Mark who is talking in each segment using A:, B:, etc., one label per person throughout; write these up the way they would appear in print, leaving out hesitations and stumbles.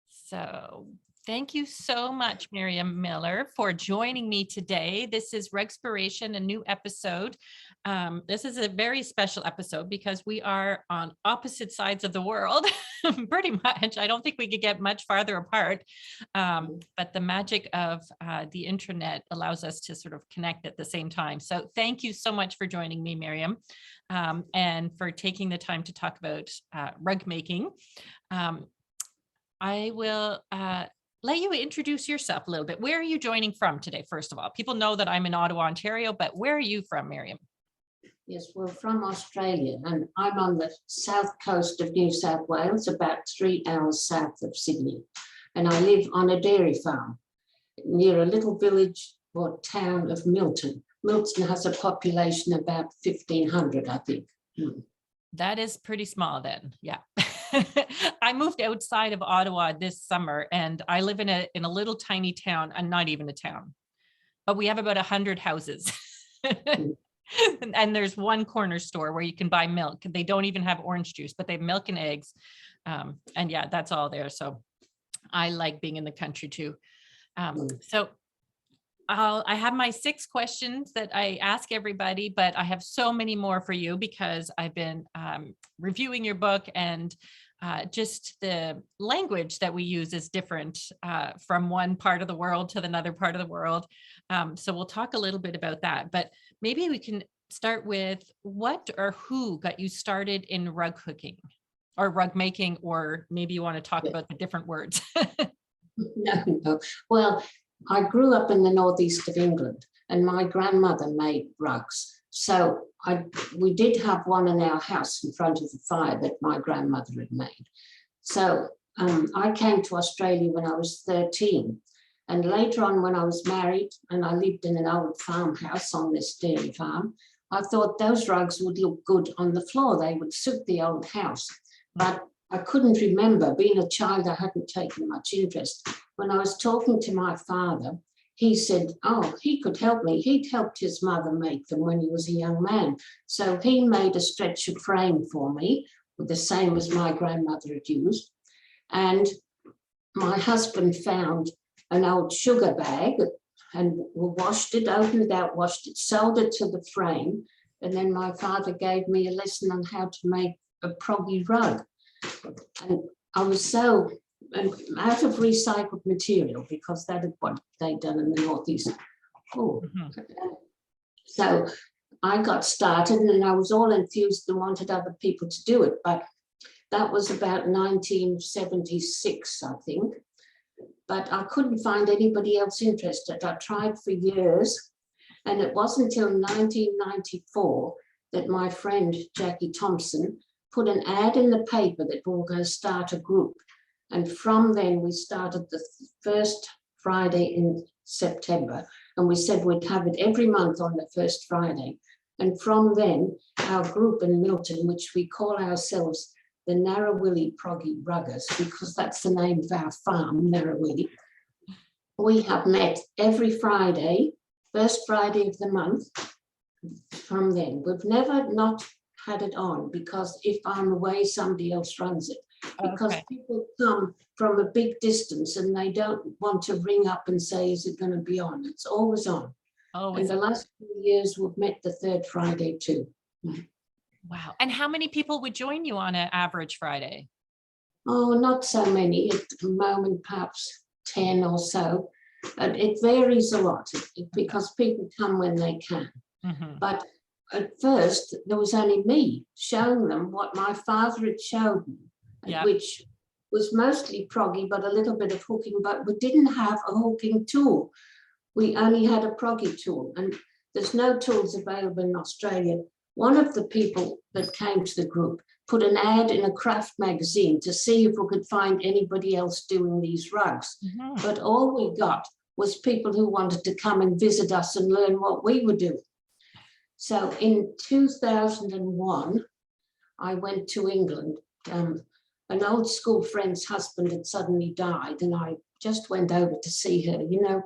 A: So thank you so much, Miriam Miller, for joining me today. This is Rugspiration, a new episode. This is a very special episode because we are on opposite sides of the world, pretty much. I don't think we could get much farther apart, but the magic of the internet allows us to sort of connect at the same time. So thank you so much for joining me, Miriam, and for taking the time to talk about rug making. I will let you introduce yourself a little bit. Where are you joining from today, first of all? People know that I'm in Ottawa, Ontario, but where are you from, Miriam?
B: Yes, we're from Australia, and I'm on the south coast of New South Wales, about 3 hours south of Sydney. And I live on a dairy farm near a little village or town of Milton. Milton has a population about 1,500, I think.
A: That is pretty small then, yeah. I moved outside of Ottawa this summer, and I live in a little tiny town, and not even a town, but we have about 100 houses. And there's one corner store where you can buy milk. They don't even have orange juice, but they have milk and eggs. And yeah, that's all there. So I like being in the country too. So I have my 6 questions that I ask everybody, but I have so many more for you because I've been reviewing your book, and just the language that we use is different from one part of the world to another part of the world. So we'll talk a little bit about that, but maybe we can start with what or who got you started in rug hooking or rug making, or maybe you want to talk about the different words.
B: No. Well, I grew up in the northeast of England, and my grandmother made rugs. So we did have one in our house in front of the fire that my grandmother had made. So I came to Australia when I was 13. And later on, when I was married and I lived in an old farmhouse on this dairy farm, I thought those rugs would look good on the floor. They would suit the old house. But I couldn't remember. Being a child, I hadn't taken much interest. When I was talking to my father, he said, oh, he could help me. He'd helped his mother make them when he was a young man. So he made a stretcher frame for me, the same as my grandmother had used. And my husband found an old sugar bag and washed it, opened it out, washed it, sewed it to the frame. And then my father gave me a lesson on how to make a proggy rug. And I was so out of recycled material, because that is what they'd done in the northeast. So I got started, and I was all enthused and wanted other people to do it. But that was about 1976, I think. But I couldn't find anybody else interested. I tried for years, and it wasn't until 1994 that my friend Jackie Thompson put an ad in the paper that we were going to start a group. And from then we started the first Friday in September, and we said we'd have it every month on the first Friday. And from then, our group in Milton, which we call ourselves the Narrawilly Proggy Ruggers, because that's the name of our farm, Narrawilly. We have met every Friday, first Friday of the month. From then, we've never not had it on, because if I'm away, somebody else runs it. Because people come from a big distance and they don't want to ring up and say, is it going to be on? It's always on. And the last few years, we've met the third Friday too.
A: Wow. And how many people would join you on an average Friday?
B: Oh, not so many. At the moment, perhaps 10 or so. And it varies a lot because people come when they can. But at first, there was only me showing them what my father had showed me, which was mostly proggy, but a little bit of hooking. But we didn't have a hooking tool. We only had a proggy tool, and there's no tools available in Australia. One of the people that came to the group put an ad in a craft magazine to see if we could find anybody else doing these rugs. But all we got was people who wanted to come and visit us and learn what we were doing. So in 2001, I went to England. An old school friend's husband had suddenly died, and I just went over to see her. You know,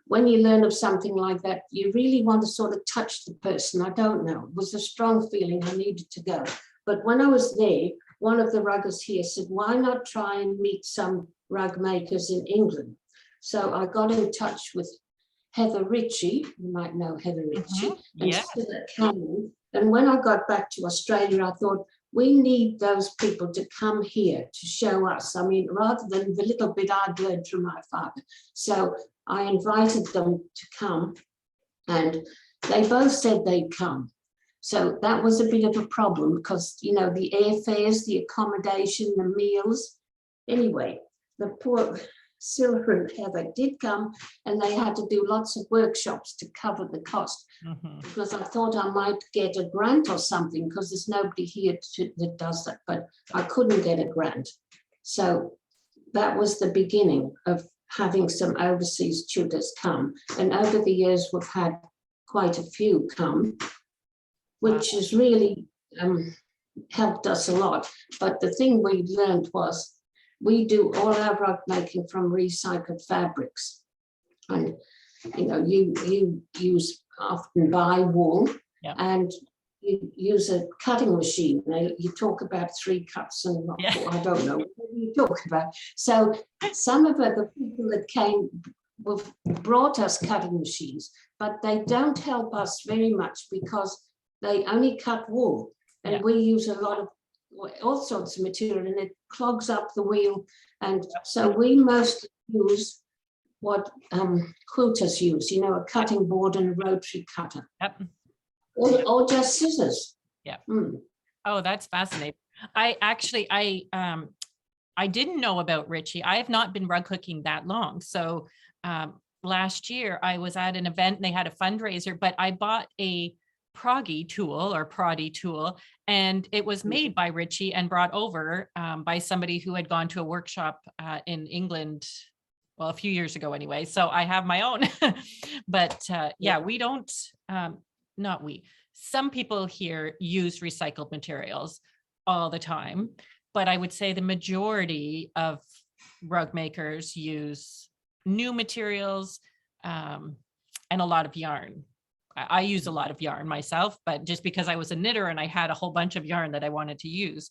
B: when you learn of something like that, you really want to sort of touch the person. I don't know. It was a strong feeling I needed to go. But when I was there, one of the ruggers here said, why not try and meet some rug makers in England? So I got in touch with Heather Ritchie, you might know Heather Ritchie, and
A: Yes.
B: she's at Cameron. And when I got back to Australia, I thought, we need those people to come here to show us. I mean, rather than the little bit I'd learned from my father. So I invited them to come, and they both said they'd come. So that was a bit of a problem because, you know, the airfares, the accommodation, the meals. Anyway, the poor Scylla and Heather did come, and they had to do lots of workshops to cover the cost, because I thought I might get a grant or something, because there's nobody here that does that, but I couldn't get a grant. So that was the beginning of having some overseas tutors come. And over the years, we've had quite a few come, which has really helped us a lot. But the thing we learned was, we do all our rug making from recycled fabrics. And, you know, you often buy wool, and you use a cutting machine. Now, you talk about 3 cuts and I don't know what you talk about. So some of the people that came brought us cutting machines, but they don't help us very much because they only cut wool, and we use a lot of all sorts of material, and it clogs up the wheel. And so we mostly use what quilters use, you know, a cutting board and a rotary cutter, or just scissors.
A: Oh, that's fascinating. I didn't know about Richie. I have not been rug hooking that long. So last year I was at an event and they had a fundraiser, but I bought a proggy tool or proddy tool, and it was made by Richie and brought over by somebody who had gone to a workshop in England, well, a few years ago anyway. So I have my own, but we don't, not we, some people here use recycled materials all the time, but I would say the majority of rug makers use new materials and a lot of yarn. I use a lot of yarn myself, but just because I was a knitter and I had a whole bunch of yarn that I wanted to use.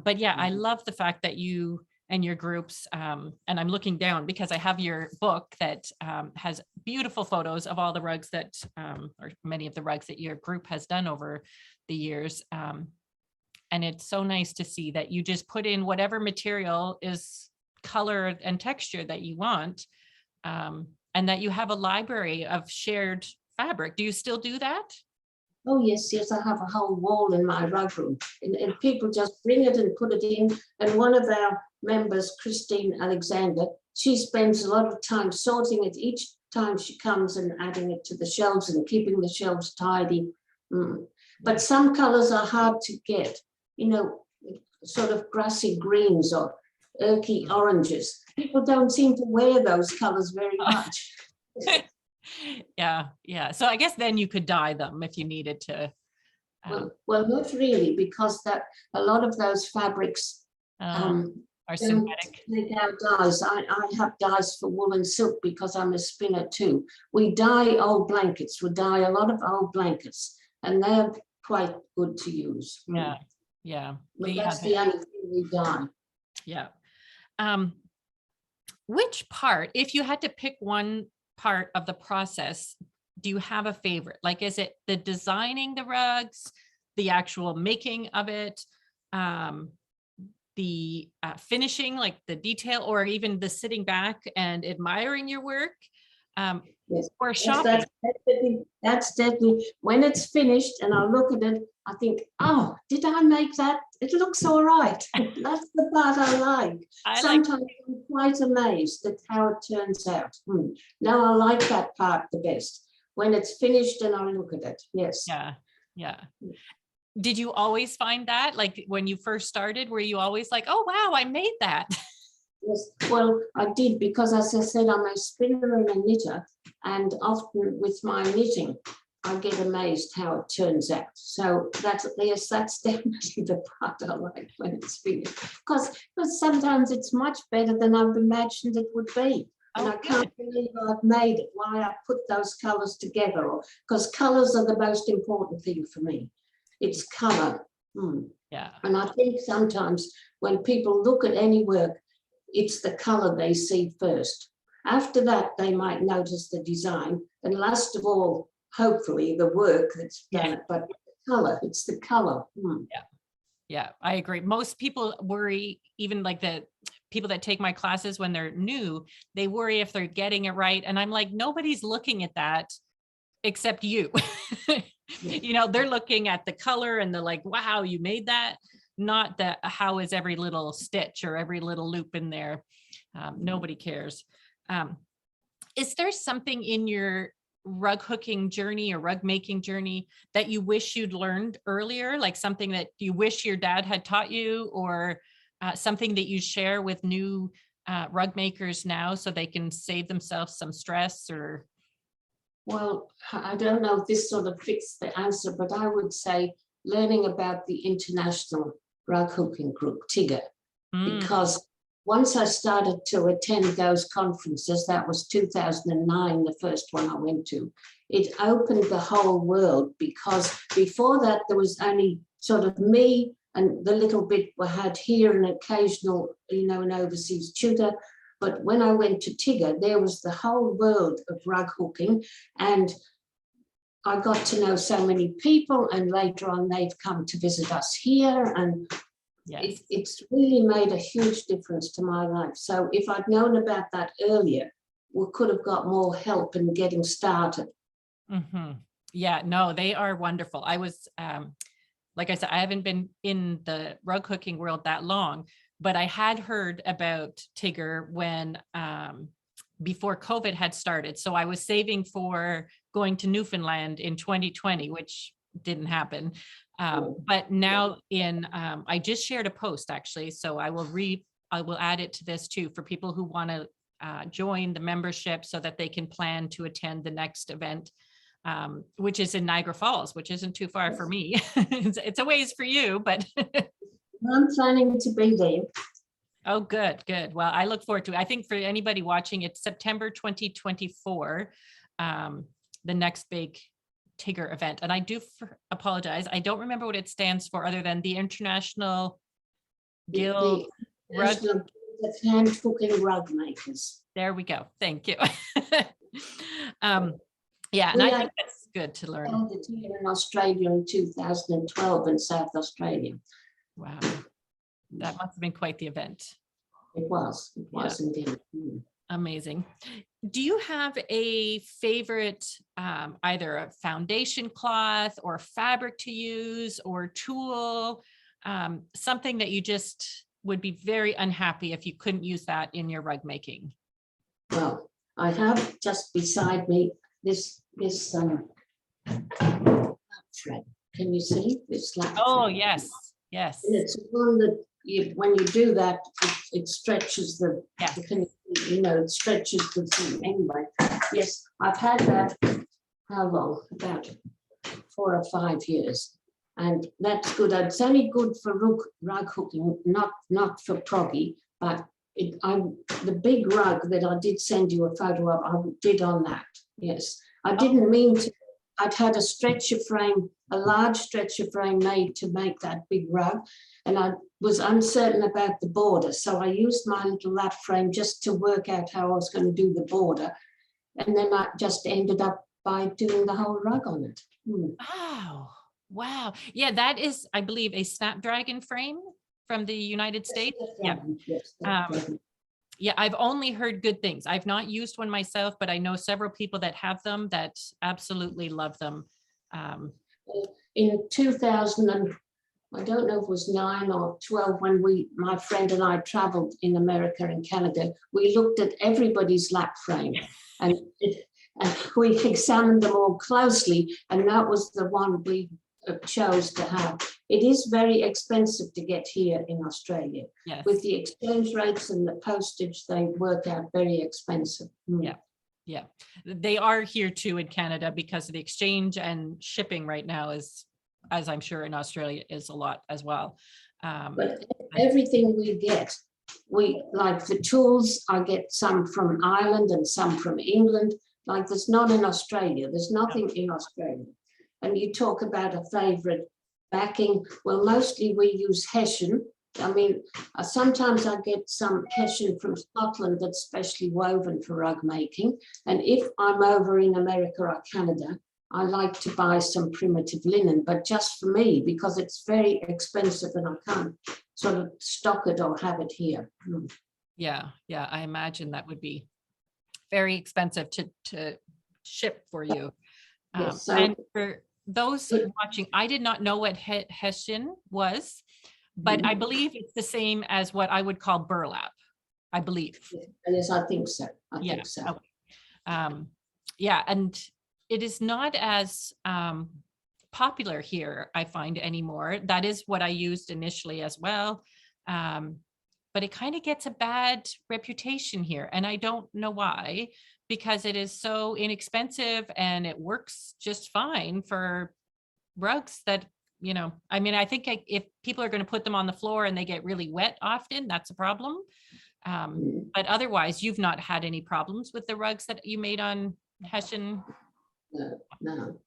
A: But yeah, I love the fact that you and your groups, and I'm looking down because I have your book that has beautiful photos of all the rugs that, or many of the rugs that your group has done over the years. And it's so nice to see that you just put in whatever material is color and texture that you want, and that you have a library of shared fabric. Do you still do that?
B: Oh, yes, I have a whole wall in my rug room, and people just bring it and put it in. And one of our members, Christine Alexander, she spends a lot of time sorting it each time she comes and adding it to the shelves and keeping the shelves tidy. But some colors are hard to get, you know, sort of grassy greens or earthy oranges. People don't seem to wear those colors very much.
A: Yeah. So I guess then you could dye them if you needed to.
B: Well, not really, because a lot of those fabrics
A: are synthetic.
B: Take out dyes. I have dyes for wool and silk because I'm a spinner too. We dye old blankets. We dye a lot of old blankets, and they're quite good to use.
A: Yeah.
B: But that's the only thing we dye.
A: Yeah. Which part, if you had to pick one part of the process, do you have a favorite? Like, is it the designing the rugs, the actual making of it, the finishing, like the detail, or even the sitting back and admiring your work,
B: Yes.
A: or shopping?
B: That's definitely when it's finished and I look at it, I think, oh, did I make that? It looks all right. That's the part I like. Sometimes I'm quite amazed at how it turns out. Now I like that part the best, when it's finished and I look at it. Yes.
A: Yeah. Did you always find that, like when you first started, were you always like, oh, wow, I made that?
B: Yes, well, I did, because as I said, I'm a spinner and a knitter, and often with my knitting, I get amazed how it turns out. So that's definitely the part I like when it's finished, because sometimes it's much better than I've imagined it would be. And I can't believe I've made it, why I put those colors together, because colors are the most important thing for me. It's color.
A: Yeah.
B: And I think sometimes when people look at any work, it's the color they see first. After that, they might notice the design, and last of all, hopefully, the work that's done.
A: Yeah.
B: But the color, it's the color.
A: Yeah, I agree. Most people worry, even like the people that take my classes when they're new, they worry if they're getting it right. And I'm like, nobody's looking at that except you. They're looking at the color and they're like, wow, you made that. Not that how is every little stitch or every little loop in there. Nobody cares. Is there something in your rug hooking journey or rug making journey that you wish you'd learned earlier, like something that you wish your dad had taught you, or something that you share with new rug makers now so they can save themselves some stress? Or
B: Well, I don't know if this sort of fits the answer, but I would say learning about the International Rug Hooking Group, TIGA, because once I started to attend those conferences, that was 2009, the first one I went to, it opened the whole world, because before that there was only sort of me and the little bit we had here, an occasional, an overseas tutor. But when I went to TIGA, there was the whole world of rug hooking, and I got to know so many people, and later on they've come to visit us here, and
A: yes.
B: It's really made a huge difference to my life. So if I'd known about that earlier, we could have got more help in getting started.
A: Yeah, no, they are wonderful. I was, like I said, I haven't been in the rug hooking world that long, but I had heard about Tigger when, before COVID had started. So I was saving for going to Newfoundland in 2020, which didn't happen. But now I just shared a post actually, so I will add it to this too, for people who want to join the membership so that they can plan to attend the next event, which is in Niagara Falls, which isn't too far for me. It's a ways for you, but
B: I'm planning to be there.
A: Oh, good. Well, I look forward to it. I think for anybody watching, it's September 2024, the next big Tigger event. And I do apologize. I don't remember what it stands for other than the International Guild Rug.
B: Hand hooking rug makers.
A: There we go. Thank you. Yeah, and I think that's good to learn.
B: Held it here in Australia in 2012 in South Australia.
A: Wow. That must have been quite the event.
B: It was indeed.
A: Amazing. Do you have a favorite, either a foundation cloth or fabric to use or tool, something that you just would be very unhappy if you couldn't use that in your rug making?
B: Well, I have just beside me this thread. Can you see this?
A: Oh, yes. And
B: it's one that when you do that, it stretches it stretches the thing. Anyway, yes, I've had that, how long? About 4 or 5 years. And that's good. It's only good for rug hooking, not for proggy, but the big rug that I did send you a photo of, I did on that. Yes, I didn't mean to. I'd had a large stretcher frame made to make that big rug, and I was uncertain about the border. So I used my little lap frame just to work out how I was going to do the border. And then I just ended up by doing the whole rug on it.
A: Wow. Yeah, that is, I believe, a Snapdragon frame from the United States. Yeah, I've only heard good things. I've not used one myself, but I know several people that have them that absolutely love them.
B: In 2000, and I don't know if it was 9 or 12, when my friend and I traveled in America and Canada, we looked at everybody's lap frame and we examined them all closely, and that was the one we chose to have. It is very expensive to get here in Australia.
A: Yes.
B: With the exchange rates and the postage, they work out very expensive.
A: Yeah, they are here too in Canada because of the exchange, and shipping right now is, as I'm sure in Australia, is a lot as well.
B: But everything we get, like the tools, I get some from Ireland and some from England. Like there's none in Australia. There's nothing in Australia. And you talk about a favorite backing, well, mostly we use Hessian. I mean, sometimes I get some Hessian from Scotland that's specially woven for rug making. And if I'm over in America or Canada, I like to buy some primitive linen, but just for me, because it's very expensive and I can't sort of stock it or have it here.
A: Yeah, yeah, I imagine that would be very expensive to ship for you.
B: Yes, so
A: And for those watching, I did not know what Hessian was, but I believe it's the same as what I would call burlap, I believe.
B: yes, I think so. I
A: Yeah.
B: think so.
A: Okay. Yeah, and it is not as popular here, I find, anymore. That is what I used initially as well. But it kind of gets a bad reputation here, and I don't know why, because it is so inexpensive and it works just fine for rugs that, I mean, I think if people are going to put them on the floor and they get really wet often, that's a problem. But otherwise, you've not had any problems with the rugs that you made on Hessian?
B: No,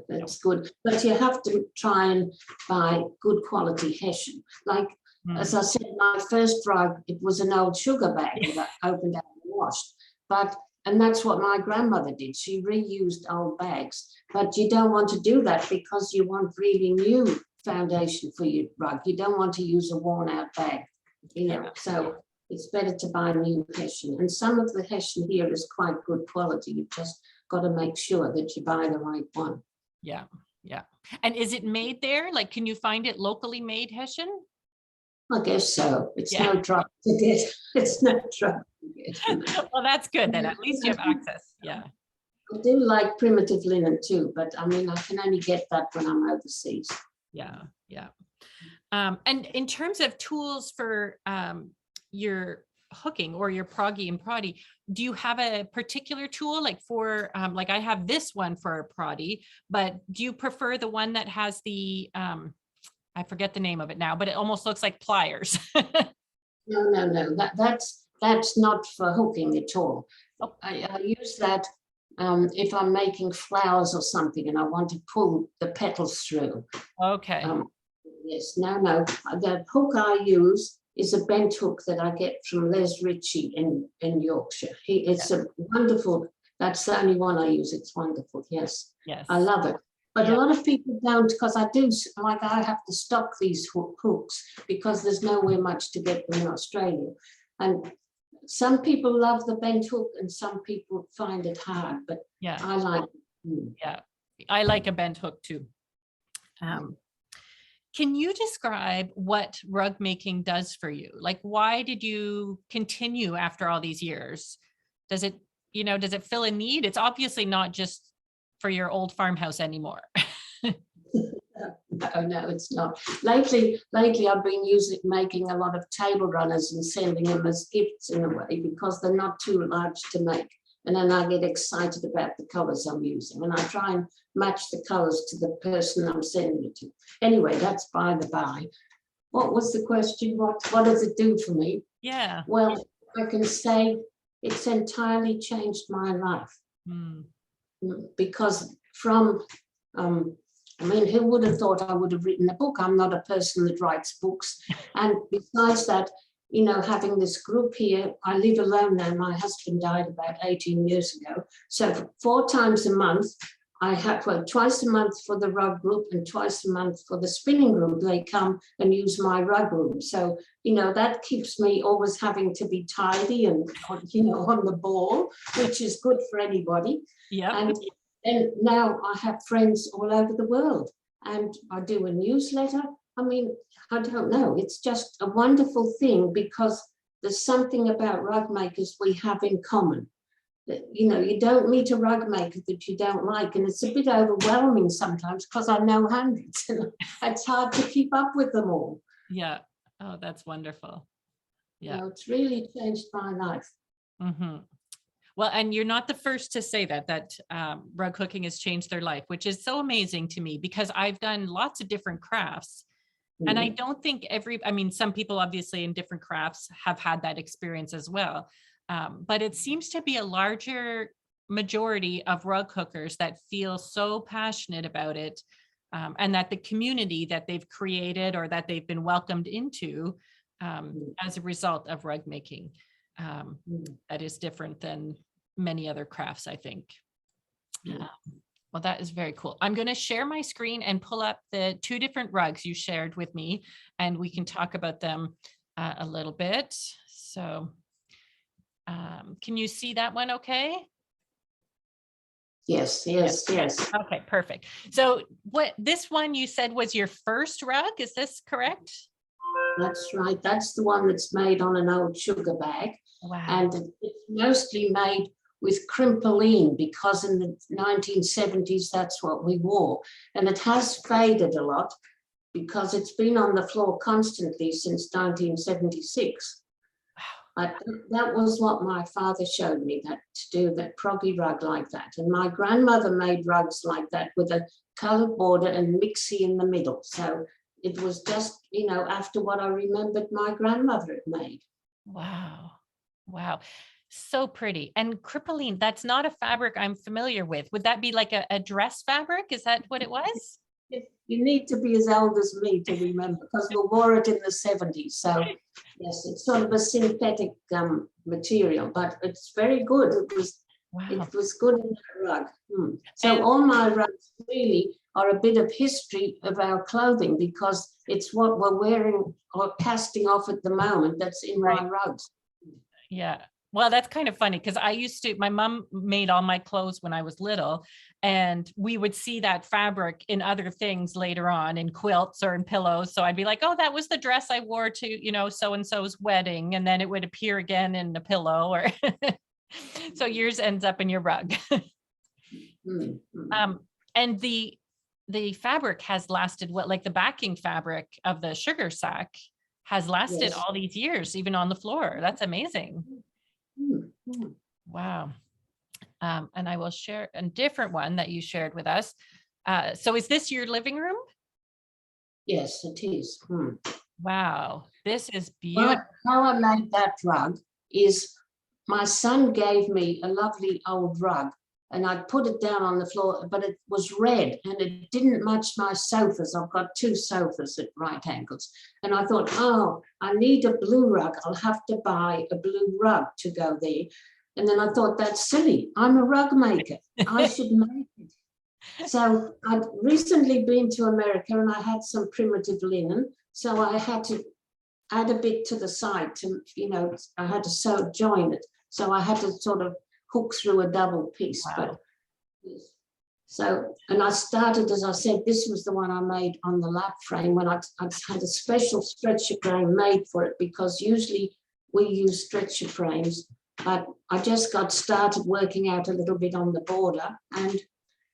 B: that's good. But you have to try and buy good quality Hessian. Like, as I said, my first rug, it was an old sugar bag that I opened out and washed. And that's what my grandmother did. She reused old bags. But you don't want to do that because you want really new foundation for your rug. You don't want to use a worn out bag, so it's better to buy new Hessian. And some of the Hessian here is quite good quality. You've just got to make sure that you buy the right one.
A: Yeah, yeah. And is it made there? Like, can you find it locally made Hessian?
B: I guess so. It's no trouble to get. It's no trouble to get.
A: Well, that's good then. At least you have access. Yeah.
B: I do like primitive linen too, but I mean, I can only get that when I'm overseas.
A: Yeah, yeah. And in terms of tools for your hooking or your proggy and proddy, do you have a particular tool like for like I have this one for a proddy, but do you prefer the one that has the I forget the name of it now, but it almost looks like pliers?
B: No. That's not for hooking at all.
A: Oh.
B: I use that if I'm making flowers or something and I want to pull the petals through.
A: Okay.
B: Yes, no. The hook I use is a bent hook that I get from Les Ritchie in Yorkshire. It's a wonderful, that's the only one I use. It's wonderful. Yes. I love it. But a lot of people don't, because I have to stock these hooks because there's nowhere much to get them in Australia. And some people love the bent hook and some people find it hard, but I like it.
A: Yeah, I like a bent hook too. Can you describe what rug making does for you? Like, why did you continue after all these years? Does it fill a need? It's obviously not just for your old farmhouse anymore.
B: No, it's not. Lately I've been making a lot of table runners and sending them as gifts in a way because they're not too large to make. And then I get excited about the colors I'm using and I try and match the colors to the person I'm sending it to. Anyway, that's by the by. What was the question? What does it do for me?
A: Yeah.
B: Well, I can say it's entirely changed my life. Because from, I mean, who would have thought I would have written a book? I'm not a person that writes books. And besides that, having this group here, I live alone now. My husband died about 18 years ago. So 4 times a month, I have, twice a month for the rug group and twice a month for the spinning group. They come and use my rug room. So, that keeps me always having to be tidy and, on the ball, which is good for anybody.
A: Yeah.
B: And now I have friends all over the world and I do a newsletter. I mean, I don't know. It's just a wonderful thing because there's something about rug makers we have in common. That, you don't meet a rug maker that you don't like. And it's a bit overwhelming sometimes because I know hundreds and it's hard to keep up with them all.
A: Yeah. Oh, that's wonderful. Yeah.
B: It's really changed my life.
A: Mm-hmm. Well, and you're not the first to say that rug hooking has changed their life, which is so amazing to me because I've done lots of different crafts. And I don't think some people obviously in different crafts have had that experience as well. But it seems to be a larger majority of rug hookers that feel so passionate about it and that the community that they've created or that they've been welcomed into as a result of rug making, that is different than many other crafts, I think. Well, that is very cool. I'm going to share my screen and pull up the 2 different rugs you shared with me, and we can talk about them a little bit. So can you see that one okay?
B: Yes, yes, yes.
A: Okay, perfect. So what this one you said was your first rug, is this correct?
B: That's right. That's the one that's made on an old sugar bag.
A: Wow.
B: And it's mostly made with crimpolene, because in the 1970s, that's what we wore. And it has faded a lot because it's been on the floor constantly since 1976. But that was what my father showed me, that to do that proggy rug like that. And my grandmother made rugs like that with a colored border and mixie in the middle. So it was just, you know, after what I remembered my grandmother had made.
A: Wow. Wow. So pretty. And crimpolene, that's not a fabric I'm familiar with. Would that be like a dress fabric? Is that what it was?
B: You need to be as old as me to remember, because we wore it in the 70s. So yes, it's sort of a synthetic material, but it's very good. It was good in the rug. So
A: And
B: all my rugs really are a bit of history of our clothing, because it's what we're wearing or casting off at the moment that's in my rugs.
A: yeah. Well, that's kind of funny, because my mom made all my clothes when I was little, and we would see that fabric in other things later on, in quilts or in pillows. So I'd be like, oh, that was the dress I wore to, you know, so-and-so's wedding. And then it would appear again in the pillow, or so yours ends up in your rug. And the fabric has lasted, what, like the backing fabric of the sugar sack has lasted all these years, even on the floor. That's amazing. Wow. And I will share a different one that you shared with us. So is this your living room?
B: Yes, it is.
A: Wow, this is beautiful.
B: Well, how I made that rug is my son gave me a lovely old rug, and I put it down on the floor, but it was red and it didn't match my sofas. I've got 2 sofas at right angles. And I thought, oh, I need a blue rug. I'll have to buy a blue rug to go there. And then I thought, that's silly. I'm a rug maker. I should make it. So I'd recently been to America and I had some primitive linen. So I had to add a bit to the side to, you know, I had to join it. So I had to sort of hook through a double piece.
A: Wow.
B: But so, and I started, as I said, this was the one I made on the lap frame when I had a special stretcher frame made for it, because usually we use stretcher frames, but I just got started working out a little bit on the border, and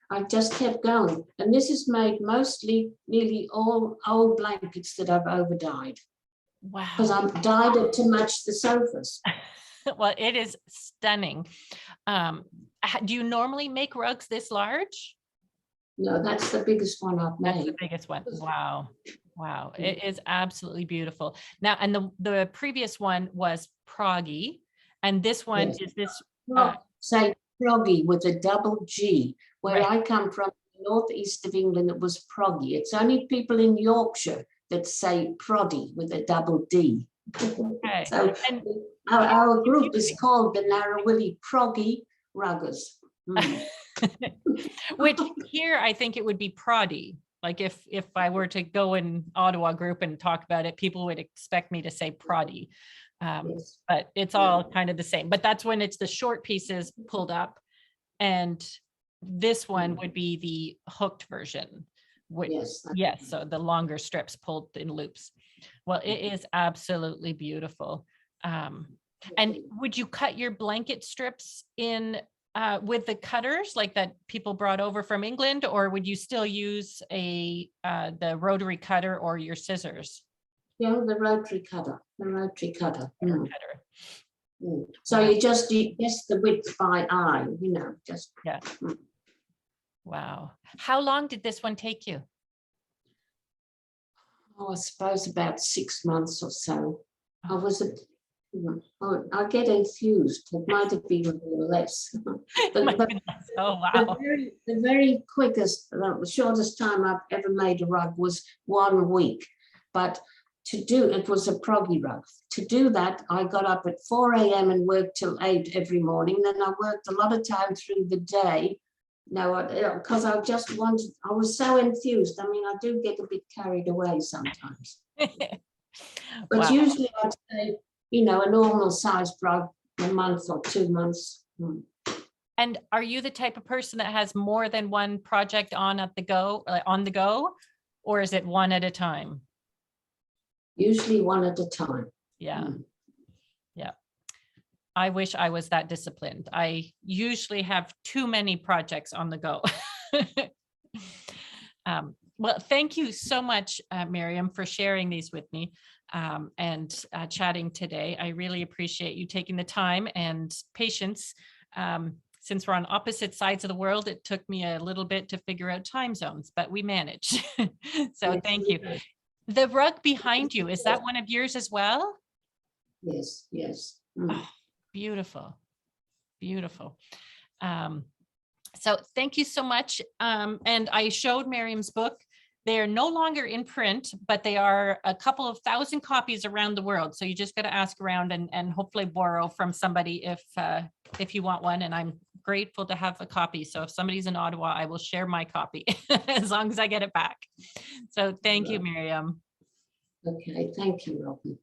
B: I just kept going. And this is made mostly, nearly all old blankets that I've over dyed.
A: Wow.
B: Because I've dyed it to match the sofas.
A: Well, it is stunning. Do you normally make rugs this large?
B: No, that's the biggest one I've made.
A: That's the biggest one. Wow. Wow. It is absolutely beautiful. Now, and the previous one was proggy, and this one is this.
B: Say proggy with a double G. Where
A: Right.
B: I come from, the northeast of England, it was proggy. It's only people in Yorkshire that say proddy with a double D.
A: Okay.
B: So
A: And
B: our group is called the Narrawilly Proggy Ruggers.
A: which here I think it would be proddy. Like if I were to go in Ottawa group and talk about it, people would expect me to say proddy.
B: Yes.
A: But it's all kind of the same. But that's when it's the short pieces pulled up, and this one would be the hooked version. Yes, so the longer strips pulled in loops. Well, it is absolutely beautiful. And would you cut your blanket strips in with the cutters like that people brought over from England, or would you still use the rotary cutter or your scissors?
B: Yeah, the rotary cutter.
A: Cutter.
B: So you just guess the width by eye, you know, just.
A: Yeah. Wow. How long did this one take you?
B: Oh, I suppose about 6 months or so. I was I get infused. It might have been a little less.
A: My
B: But
A: goodness. Oh,
B: the
A: wow.
B: very quickest, the shortest time I've ever made a rug was 1 week. But to do, it was a proggy rug. To do that, I got up at 4 a.m. and worked till 8 every morning. Then I worked a lot of time through the day. No, because I just wanted, I was so enthused. I mean, I do get a bit carried away sometimes. But
A: Wow.
B: usually I'd say, you know, a normal sized rug, a month or 2 months.
A: And are you the type of person that has more than one project on the go, or is it one at a time?
B: Usually one at a time.
A: Yeah. Yeah. I wish I was that disciplined. I usually have too many projects on the go. Well, thank you so much, Miriam, for sharing these with me and chatting today. I really appreciate you taking the time and patience. Since we're on opposite sides of the world, it took me a little bit to figure out time zones, but we managed. So thank you. The rug behind you, is that one of yours as well?
B: Yes, yes.
A: Oh, beautiful, beautiful. So thank you so much. And I showed Miriam's book. They are no longer in print, but they are a couple of thousand copies around the world. So you just got to ask around and hopefully borrow from somebody if you want one. And I'm grateful to have a copy. So if somebody's in Ottawa, I will share my copy as long as I get it back. So thank you, Miriam.
B: Okay, thank you, Robin.